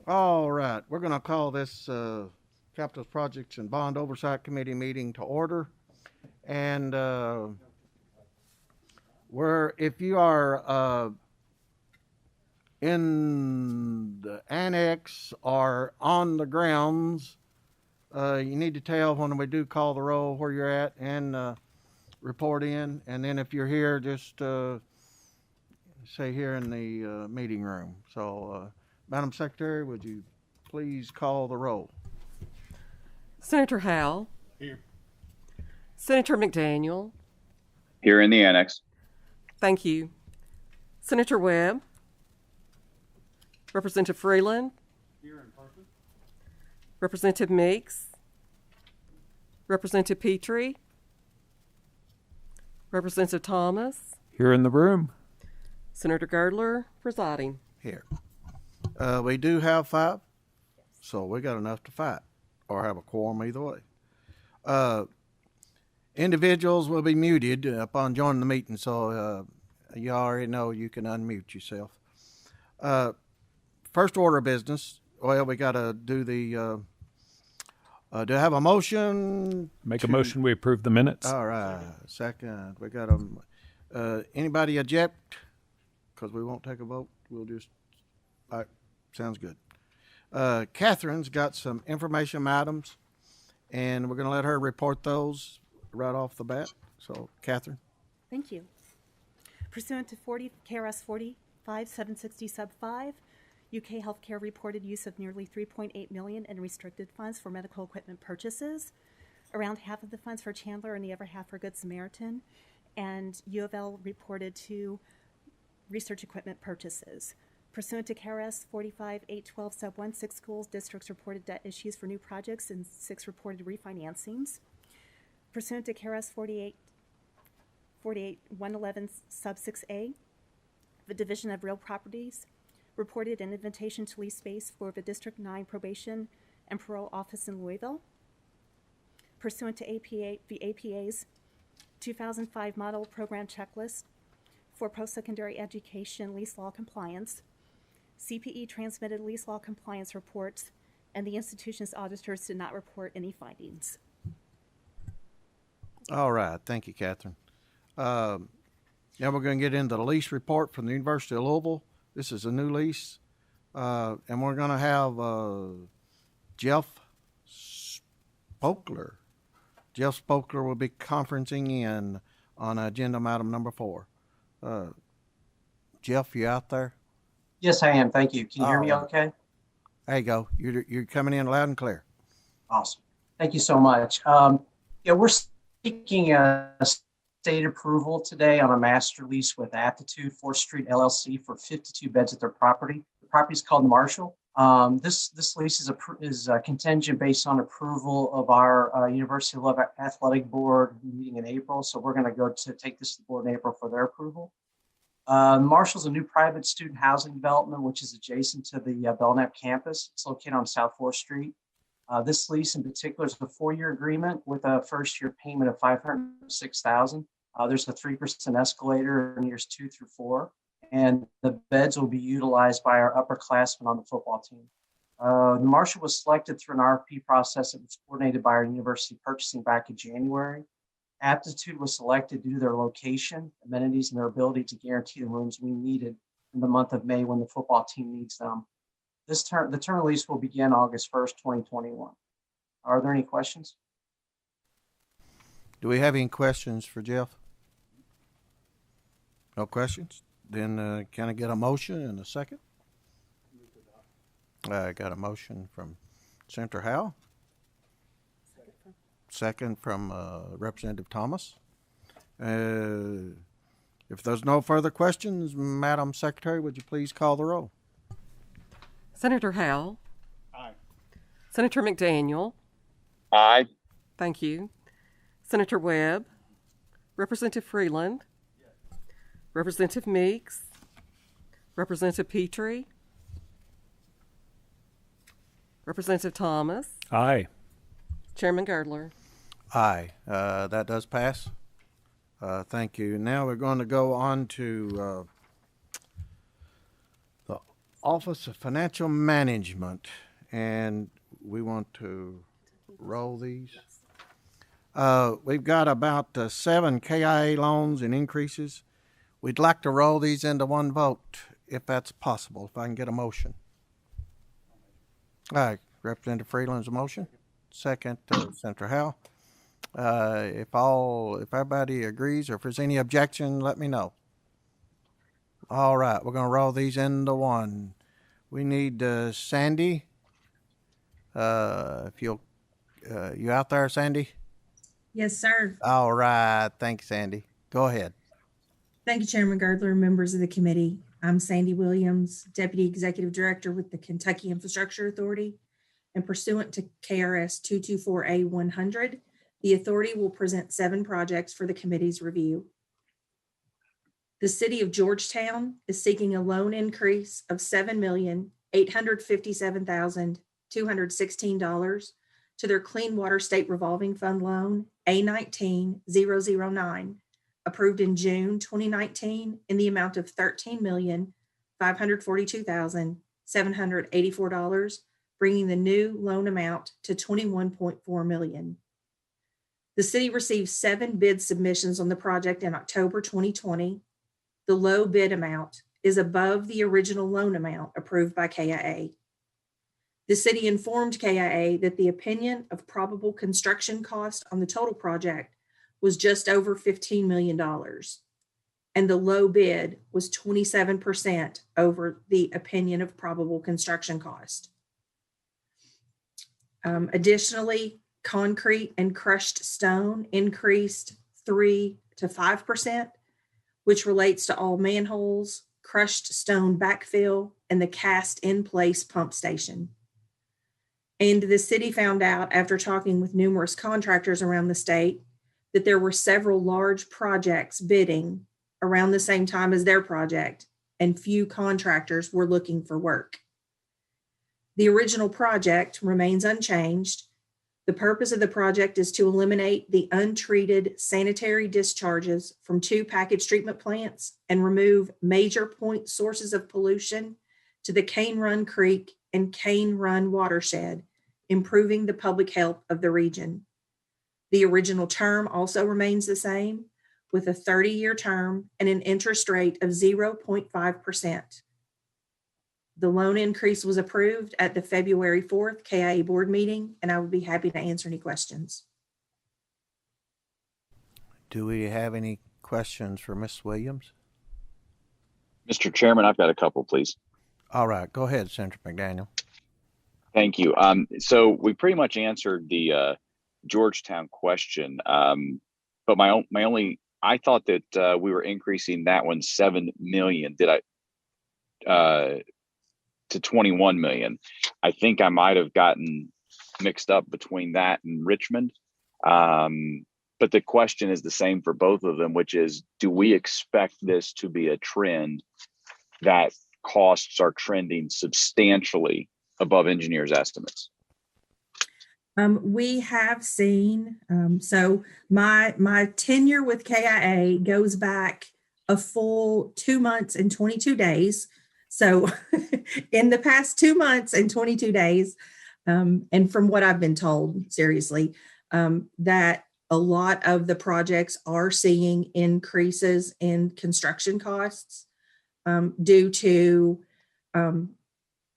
All right, we're going to call this Capital Projects and Bond Oversight Committee meeting to order. And if you are in the annex or on the grounds, you need to tell when we do call the roll where you're at and report in. And then if you're here, just say here in the meeting room. So, Madam Secretary, would you please call the roll? Senator Howell. Here. Senator McDaniel. Here in the annex. Thank you. Senator Webb. Representative Freeland. Here in person. Representative Meeks. Representative Petrie. Representative Thomas. Here in the room. Senator Girdler presiding. Here. We do have 5, so we got enough to fight or have a quorum either way. Individuals will be muted upon joining the meeting, so you already know you can unmute yourself. First order of business, well, we got to do the, do I have a motion? Make a motion, we approve the minutes. All right, second. We got anybody object? Because we won't take a vote. We'll just, all right, sounds good. Catherine's got some information items, and we're going to let her report those right off the bat. So, Catherine. Thank you. Pursuant to KRS 45760 sub 5, UK Healthcare reported use of nearly $3.8 million in restricted funds for medical equipment purchases, around half of the funds for Chandler and the other half for Good Samaritan, and U of L reported 2 research equipment purchases. Pursuant to KRS 45812 sub 1, 6 schools districts reported debt issues for new projects and 6 reported refinancings. Pursuant to KRS 48111 sub 6A, the Division of Real Properties reported an invitation to lease space for the District 9 Probation and Parole Office in Louisville. Pursuant to the APA's 2005 Model Program Checklist for post-secondary education lease law compliance, CPE transmitted lease law compliance reports, and the institution's auditors did not report any findings. All right. Thank you, Catherine. Now we're going to get into the lease report from the University of Louisville. This is a new lease. And we're going to have Jeff Spokler. Jeff Spokler will be conferencing in on agenda item number 4. Jeff, you out there? Yes, I am. Thank you. Can you hear me okay? There you go. You're coming in loud and clear. Awesome. Thank you so much. We're seeking a state approval today on a master lease with Aptitude 4th Street LLC for 52 beds at their property. The property is called Marshall. This lease is contingent based on approval of our University of Louisville Athletic Board meeting in April. So we're going to go to take this to the board in April for their approval. Marshall's a new private student housing development, which is adjacent to the Belknap campus. It's located on South 4th Street. This lease in particular is a 4-year agreement with a first-year payment of $506,000. There's a 3% escalator in years 2 through 4, and the beds will be utilized by our upperclassmen on the football team. Marshall was selected through an RFP process that was coordinated by our university purchasing back in January. Aptitude was selected due to their location, amenities, and their ability to guarantee the rooms we needed in the month of May when the football team needs them. The term lease will begin August 1st, 2021. Are there any questions? Do we have any questions for Jeff? No questions? Then can I get a motion and a second? I got a motion from Senator Howell. Second from Representative Thomas. If there's no further questions, Madam Secretary, would you please call the roll? Senator Howell. Aye. Senator McDaniel. Aye. Thank you. Senator Webb. Representative Freeland. Yes. Representative Meeks. Representative Petrie. Representative Thomas. Aye. Chairman Girdler. Aye. That does pass. Thank you. Now we're going to go on to the Office of Financial Management, and we want to roll these. We've got about 7 KIA loans and increases. We'd like to roll these into one vote, if that's possible, if I can get a motion. All right, Representative Freeland's a motion. Second, Senator Howe. If everybody agrees, or if there's any objection, let me know. All right, we're gonna roll these into one. We need Sandy. If you out there, Sandy? Yes, sir. All right, thanks, Sandy. Go ahead. Thank you, Chairman Girdler and members of the committee. I'm Sandy Williams, Deputy Executive Director with the Kentucky Infrastructure Authority. And pursuant to KRS 224A-100, the authority will present 7 projects for the committee's review. The city of Georgetown is seeking a loan increase of $7,857,216 to their Clean Water State Revolving Fund loan A19-009, approved in June 2019 in the amount of $13,542,784, bringing the new loan amount to $21.4 million. The city received 7 bid submissions on the project in October 2020. The low bid amount is above the original loan amount approved by KIA. The city informed KIA that the opinion of probable construction cost on the total project was just over $15 million, and the low bid was 27% over the opinion of probable construction cost. Additionally, concrete and crushed stone increased 3 to 5%, which relates to all manholes, crushed stone backfill, and the cast in place pump station. And the city found out after talking with numerous contractors around the state that there were several large projects bidding around the same time as their project, and few contractors were looking for work. The original project remains unchanged. The purpose of the project is to eliminate the untreated sanitary discharges from 2 package treatment plants and remove major point sources of pollution to the Cane Run Creek and Cane Run watershed, improving the public health of the region. The original term also remains the same, with a 30-year term and an interest rate of 0.5%. The loan increase was approved at the February 4th KIA board meeting, and I would be happy to answer any questions. Do we have any questions for Ms. Williams? Mr. Chairman, I've got a couple, please. All right, go ahead, Senator McDaniel. Thank you. So we pretty much answered the Georgetown question, but I thought that we were increasing that one $7 million. To 21 million. I think I might have gotten mixed up between that and Richmond. But the question is the same for both of them, which is, do we expect this to be a trend that costs are trending substantially above engineers' estimates? We have seen, so my tenure with KIA goes back a full 2 months and 22 days. So in the past 2 months and 22 days, and from what I've been told, seriously, that a lot of the projects are seeing increases in construction costs due to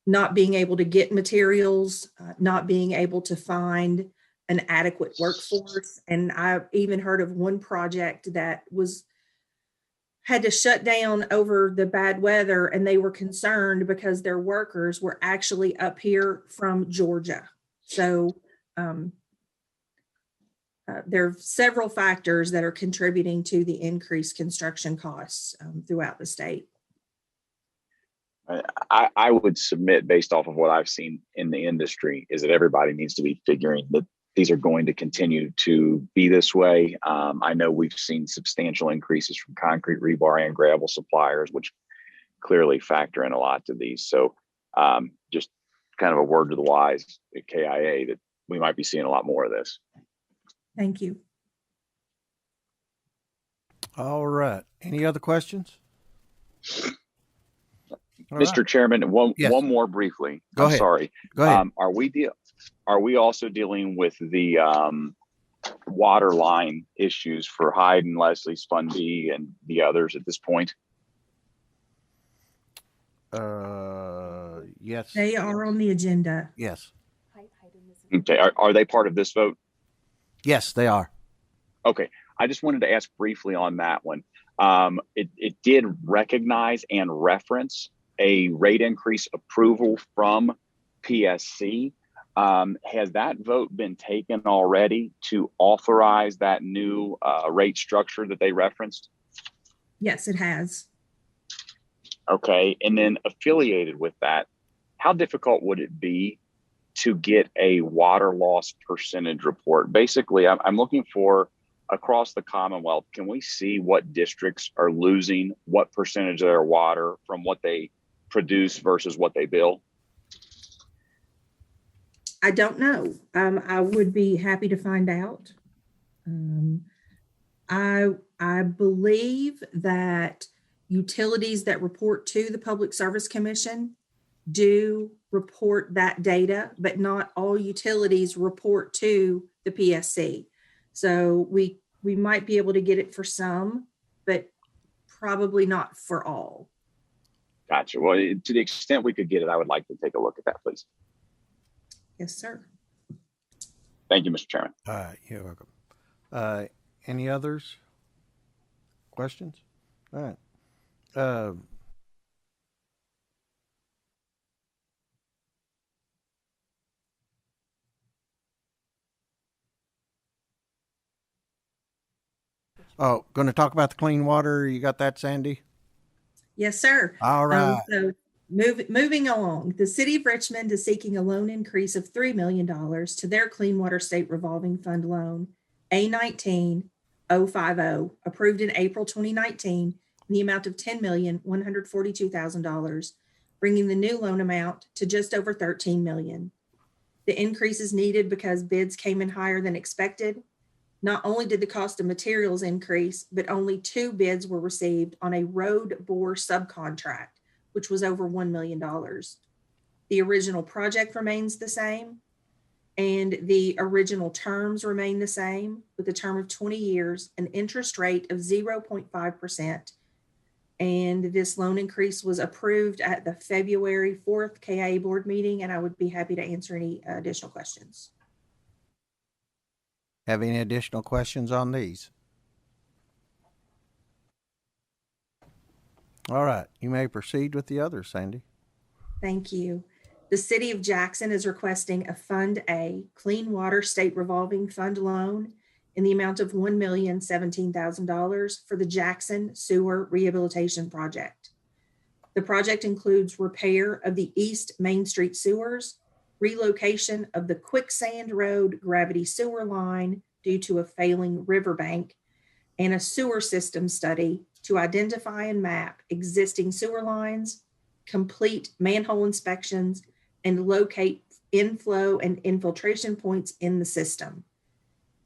not being able to get materials, not being able to find an adequate workforce. And I've even heard of one project that had to shut down over the bad weather, and they were concerned because their workers were actually up here from Georgia. So there are several factors that are contributing to the increased construction costs throughout the state. I would submit, based off of what I've seen in the industry, is that everybody needs to be figuring that these are going to continue to be this way. I know we've seen substantial increases from concrete, rebar, and gravel suppliers, which clearly factor in a lot to these. So just kind of a word to the wise at KIA that we might be seeing a lot more of this. Thank you. All right. Any other questions? All Mr. right. Chairman, one Yes. one more briefly. Go I'm ahead. sorry. Go ahead. Are we also dealing with the water line issues for Hyde and Leslie's Fund B and the others at this point? Yes. They are on the agenda. Yes. Okay. Are they part of this vote? Yes, they are. Okay. I just wanted to ask briefly on that one. It did recognize and reference a rate increase approval from PSC. Has that vote been taken already to authorize that new rate structure that they referenced? Yes, it has. Okay. And then affiliated with that, how difficult would it be to get a water loss percentage report? Basically, I'm looking for across the Commonwealth, can we see what districts are losing what percentage of their water from what they produce versus what they bill? I don't know. I would be happy to find out. I believe that utilities that report to the Public Service Commission do report that data, but not all utilities report to the PSC. So we might be able to get it for some, but probably not for all. Gotcha. Well, to the extent we could get it, I would like to take a look at that, please. Yes, sir. Thank you, Mr. Chairman. All right. You're welcome. Any others? Questions? All right. Oh, going to talk about the clean water. You got that, Sandy? Yes, sir. All right. So moving along, the city of Richmond is seeking a loan increase of $3 million to their Clean Water State Revolving Fund loan, A19050, approved in April 2019, in the amount of $10,142,000, bringing the new loan amount to just over $13 million. The increase is needed because bids came in higher than expected. Not only did the cost of materials increase, but only 2 bids were received on a road bore subcontract, which was over $1 million. The original project remains the same, and the original terms remain the same, with a term of 20 years, an interest rate of 0.5%. And this loan increase was approved at the February 4th KIA board meeting, and I would be happy to answer any additional questions. Have any additional questions on these? All right. You may proceed with the others, Sandy. Thank you. The City of Jackson is requesting a Fund A Clean Water State Revolving Fund loan in the amount of $1,017,000 for the Jackson Sewer Rehabilitation Project. The project includes repair of the East Main Street sewers, relocation of the Quicksand Road gravity sewer line due to a failing riverbank, and a sewer system study to identify and map existing sewer lines, complete manhole inspections, and locate inflow and infiltration points in the system.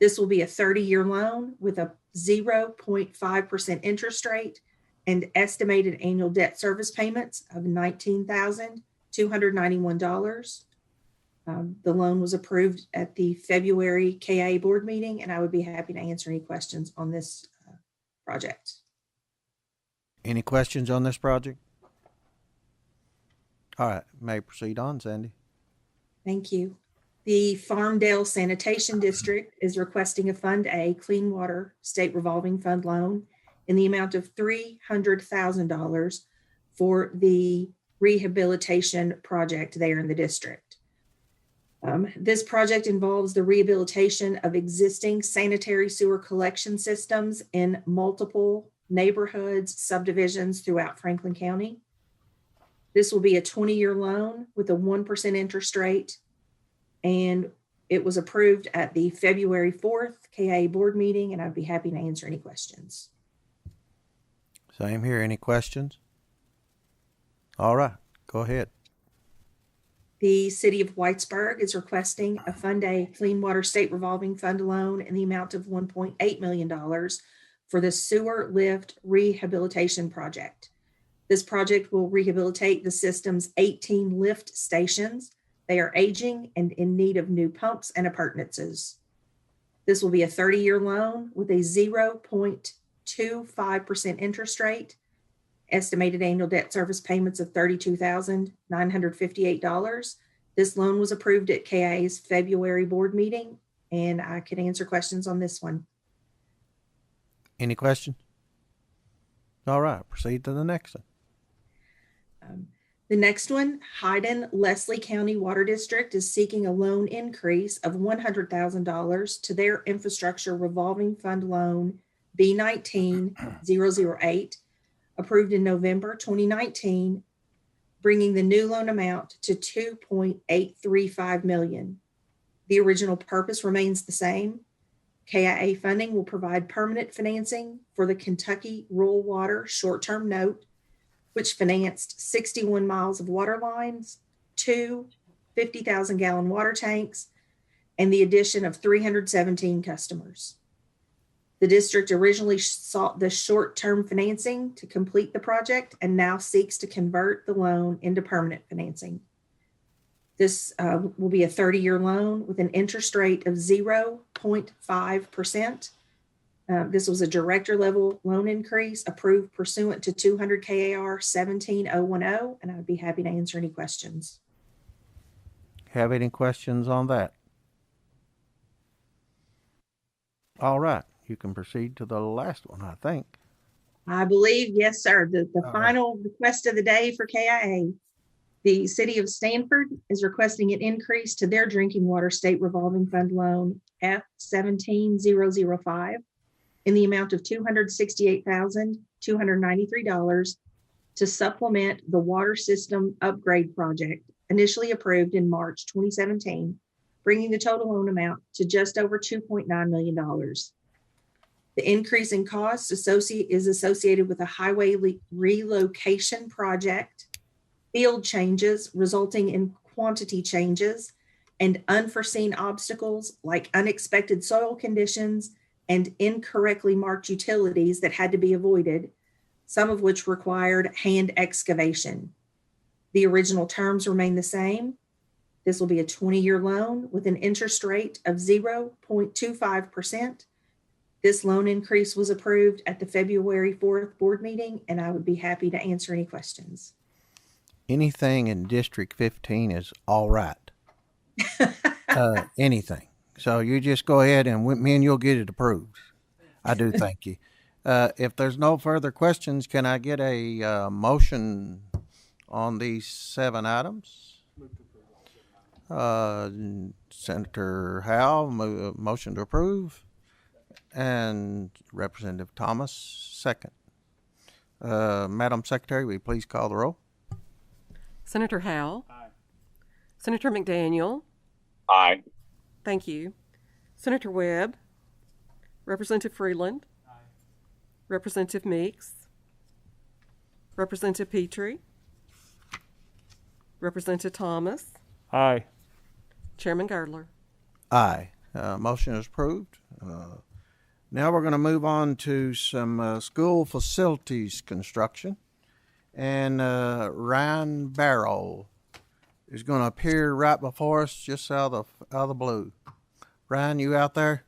This will be a 30-year loan with a 0.5% interest rate and estimated annual debt service payments of $19,291. The loan was approved at the February KIA board meeting, and I would be happy to answer any questions on this project. Any questions on this project? All right. May proceed on, Sandy. Thank you. The Farmdale Sanitation District is requesting a Fund A Clean Water State Revolving Fund loan in the amount of $300,000 for the rehabilitation project there in the district. This project involves the rehabilitation of existing sanitary sewer collection systems in multiple neighborhoods, subdivisions throughout Franklin County. This will be a 20-year loan with a 1% interest rate, and it was approved at the February 4th KIA board meeting, and I'd be happy to answer any questions. Same here. Any questions? All right. Go ahead. The City of Whitesburg is requesting a Fund A Clean Water State Revolving Fund loan in the amount of $1.8 million for the sewer lift rehabilitation project. This project will rehabilitate the system's 18 lift stations. They are aging and in need of new pumps and appurtenances. This will be a 30-year loan with a 0.25% interest rate, estimated annual debt service payments of $32,958. This loan was approved at KIA's February board meeting, and I can answer questions on this one. Any questions? All right, proceed to the next one. The next one, Hyden-Leslie County Water District is seeking a loan increase of $100,000 to their infrastructure revolving fund loan B19-008, approved in November 2019, bringing the new loan amount to $2.835 million. The original purpose remains the same. KIA funding will provide permanent financing for the Kentucky Rural Water short-term note, which financed 61 miles of water lines, 2 50,000-gallon water tanks, and the addition of 317 customers. The district originally sought the short-term financing to complete the project and now seeks to convert the loan into permanent financing. This will be a 30-year loan with an interest rate of 0.5%. This was a director level loan increase approved pursuant to 200 KAR 17010, and I would be happy to answer any questions. Have any questions on that? All right, you can proceed to the last one, I think. I believe, yes, sir. The final request of the day for KIA. The city of Stanford is requesting an increase to their drinking water state revolving fund loan F17005 in the amount of $268,293 to supplement the water system upgrade project initially approved in March 2017, bringing the total loan amount to just over $2.9 million. The increase in costs is associated with a highway relocation project, field changes resulting in quantity changes, and unforeseen obstacles like unexpected soil conditions and incorrectly marked utilities that had to be avoided, some of which required hand excavation. The original terms remain the same. This will be a 20-year loan with an interest rate of 0.25%. This loan increase was approved at the February 4th board meeting, and I would be happy to answer any questions. Anything in District 15 is all right. Anything. So you just go ahead and me and you'll get it approved. I do thank you. If there's no further questions, can I get a motion on these 7 items? Senator Howe, motion to approve. And Representative Thomas, second. Madam Secretary, will you please call the roll? Senator Howe. Aye. Senator McDaniel. Aye. Thank you. Senator Webb. Representative Freeland. Aye. Representative Meeks. Representative Petrie. Representative Thomas. Aye. Chairman Girdler. Aye. Motion is approved. Now we're going to move on to some school facilities construction. And Ryan Barrow is going to appear right before us just out of the blue. Ryan, you out there?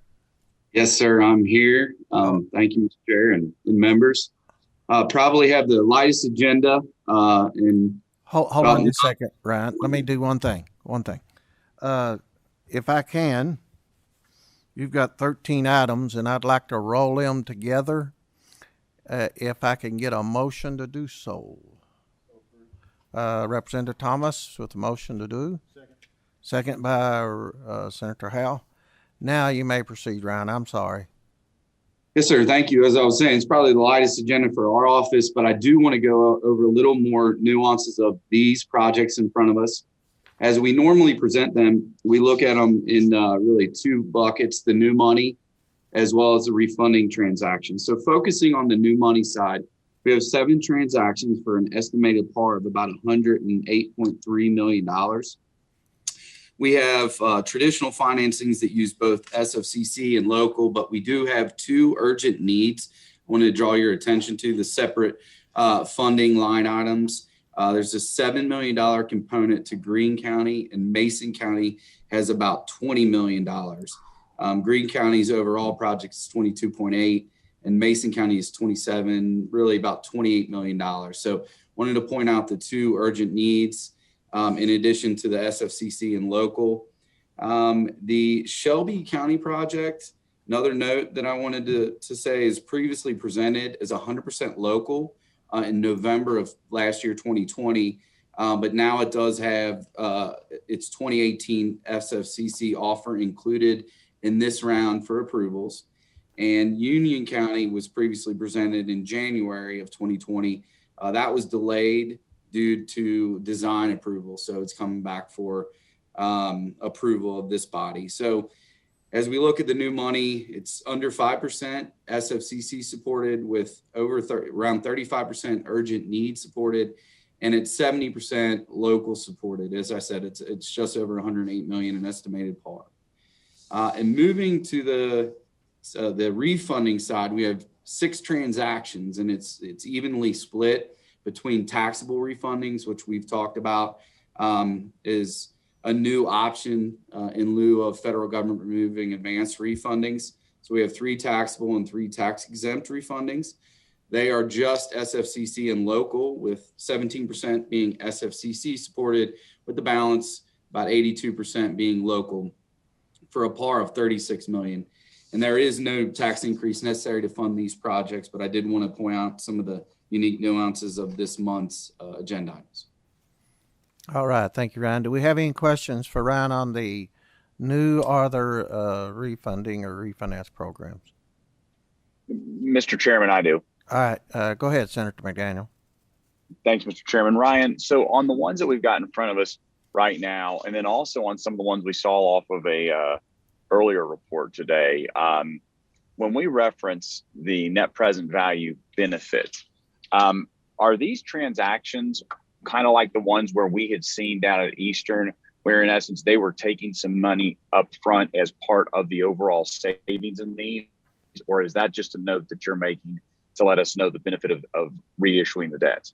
Yes, sir. I'm here. Thank you, Mr. Chair and members. Probably have the lightest agenda. Hold on a second, Ryan. Let me do one thing. If I can, you've got 13 items, and I'd like to roll them together. If I can get a motion to do so. Representative Thomas with a motion to do. Second by Senator Howe. Now you may proceed, Ryan. I'm sorry. Yes, sir. Thank you. As I was saying, it's probably the lightest agenda for our office, but I do want to go over a little more nuances of these projects in front of us. As we normally present them, we look at them in really 2 buckets, the new money as well as the refunding transactions. So focusing on the new money side, we have 7 transactions for an estimated par of about $108.3 million. We have traditional financings that use both SFCC and local, but we do have 2 urgent needs I want to draw your attention to. The separate funding line items. There's a $7 million component to Greene County, and Mason County has about $20 million. Greene County's overall project is 22.8, and Mason County is 27, really about $28 million. So wanted to point out the two urgent needs in addition to the SFCC and local. The Shelby County project, another note that I wanted to say, is previously presented as 100% local in November of last year, 2020. But now it does have its 2018 SFCC offer included in this round for approvals. And Union County was previously presented in January of 2020. That was delayed due to design approval. So it's coming back for approval of this body. So as we look at the new money, it's under 5% SFCC supported, with around 35% urgent need supported, and it's 70% local supported. As I said, it's just over 108 million in estimated par. And moving to the refunding side, we have 6 transactions, and it's evenly split between taxable refundings, which we've talked about, is a new option in lieu of federal government removing advanced refundings. So we have 3 taxable and 3 tax exempt refundings. They are just SFCC and local, with 17% being SFCC supported, with the balance about 82% being local, for a par of 36 million. And there is no tax increase necessary to fund these projects, but I did want to point out some of the unique nuances of this month's agenda items. All right. Thank you, Ryan. Do we have any questions for Ryan on the new or other refunding or refinance programs? Mr. Chairman, I do. All right. Go ahead, Senator McDaniel. Thanks, Mr. Chairman. Ryan, so on the ones that we've got in front of us right now, and then also on some of the ones we saw off of a earlier report today, when we reference the net present value benefit, are these transactions kind of like the ones where we had seen down at Eastern, where in essence they were taking some money up front as part of the overall savings and needs? Or is that just a note that you're making to let us know the benefit of reissuing the debt?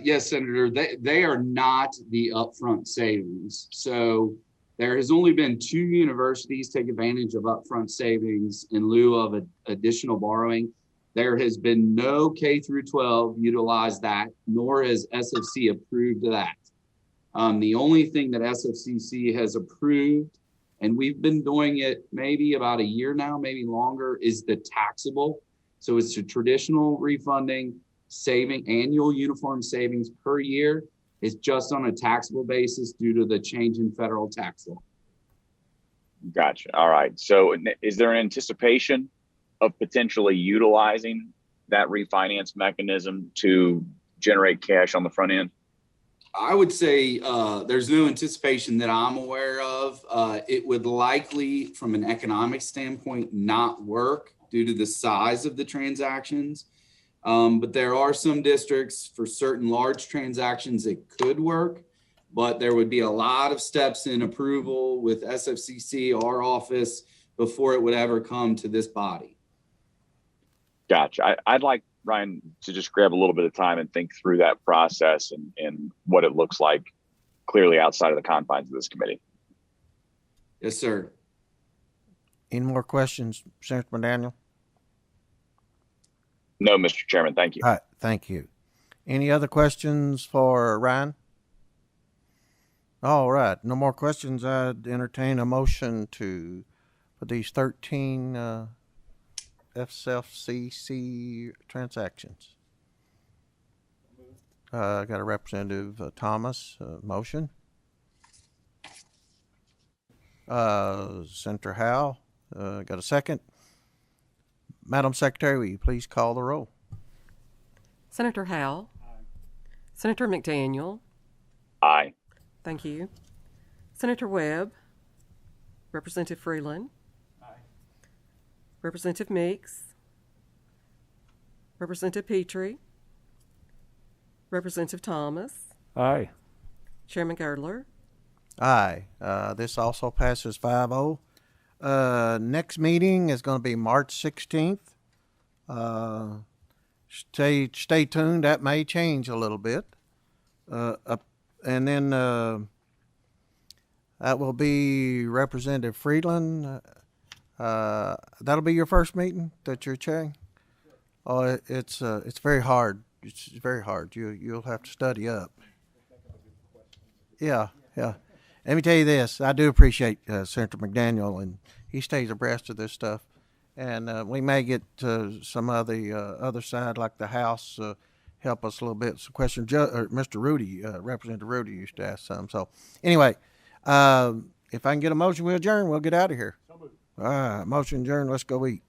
Yes, Senator, they are not the upfront savings. So there has only been 2 universities take advantage of upfront savings in lieu of additional borrowing. There has been no K through 12 utilize that, nor has SFC approved that. The only thing that SFCC has approved, and we've been doing it maybe about a year now, maybe longer, is the taxable. So it's a traditional refunding, saving annual uniform savings per year. It's just on a taxable basis due to the change in federal tax law. Gotcha. All right. So is there an anticipation of potentially utilizing that refinance mechanism to generate cash on the front end? I would say there's no anticipation that I'm aware of. It would likely, from an economic standpoint, not work due to the size of the transactions. But there are some districts for certain large transactions it could work, but there would be a lot of steps in approval with SFCC, our office, before it would ever come to this body. Gotcha. I'd like Ryan to just grab a little bit of time and think through that process and what it looks like clearly outside of the confines of this committee. Yes, sir. Any more questions, Senator McDaniel? No, Mr. Chairman. Thank you. All right. Thank you. Any other questions for Ryan? All right. No more questions. I'd entertain a motion for these 13 SFCC transactions. I got a Representative Thomas motion. Senator Howe, got a second. Madam Secretary, will you please call the roll? Senator Howe. Aye. Senator McDaniel. Aye. Thank you. Senator Webb. Representative Freeland. Aye. Representative Meeks. Representative Petrie. Representative Thomas. Aye. Chairman Girdler. Aye. This also passes 5-0. Next meeting is going to be March 16th. stay tuned. That may change a little bit. And then that will be Representative Freeland. That'll be your first meeting that you're chairing. Oh, it's very hard. It's very hard. You'll have to study up. Yeah. Let me tell you this. I do appreciate Senator McDaniel, and he stays abreast of this stuff. And we may get some of the other side, like the House, help us a little bit. Some question, Mr. Rudy, Representative Rudy used to ask some. So anyway, if I can get a motion, we'll adjourn. We'll get out of here. All right, motion adjourned. Let's go eat.